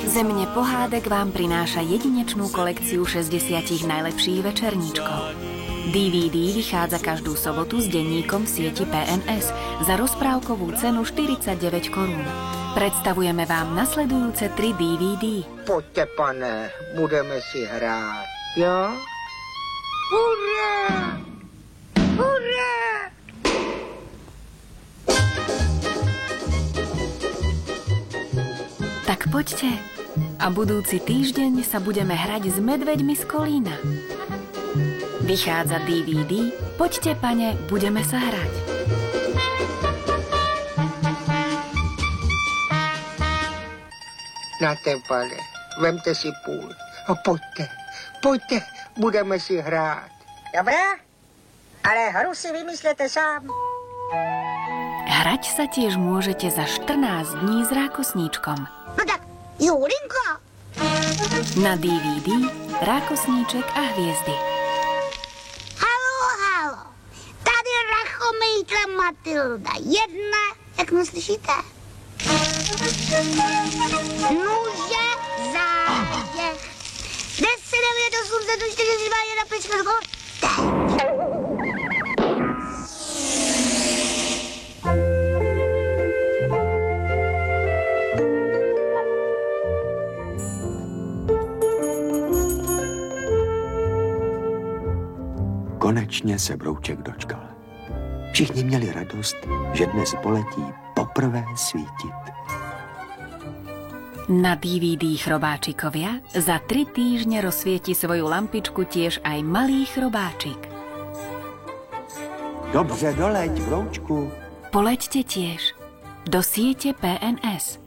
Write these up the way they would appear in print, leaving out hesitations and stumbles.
Země pohádek vám prináša jedinečnú kolekciu 60 najlepších večerníčkov. DVD vychádza každú sobotu s denníkom v sieti PNS za rozprávkovú cenu 49 korún. Predstavujeme vám nasledujúce 3 DVD. Poďte, pane, budeme si hrát, jo? Hurá! Hurá! Tak poďte. A budúci týždeň sa budeme hrať s medveďmi z Kolína. Vychádza DVD. Poďte, pane, budeme sa hrať. Na ten, pane, vemte si půl. A poďte, budeme si hrát. Dobrá, ale hru si vymyslete sám. Hrať sa tiež môžete za 14 dní s Rákosníčkom. No tak, Julinka. Na DVD Rákosníček a hviezdy. Halo, tady Rachomejka Matilda. Jedna, jak mě slyšíte? Nuže, závěch. 10, 9, 8, 7, 4, 3, 2, 1, 5, 6, go. Konečně se Brouček dočkal. Všichni měli radost, že dnes poletí poprvé svítit. Na DVD Chrobáčikovia za 3 týždne rozsvieti svoju lampičku tiež aj malý chrobáčik. Dobře doleď, Broučku. Poleďte tiež do siete PNS.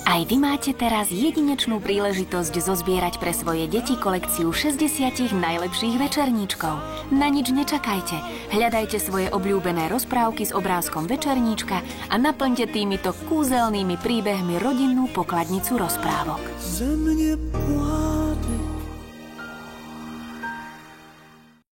Aj vy máte teraz jedinečnú príležitosť zozbierať pre svoje deti kolekciu 60 najlepších večerníčkov. Na nič nečakajte. Hľadajte svoje obľúbené rozprávky s obrázkom večerníčka a naplňte týmito kúzelnými príbehmi rodinnú pokladnicu rozprávok.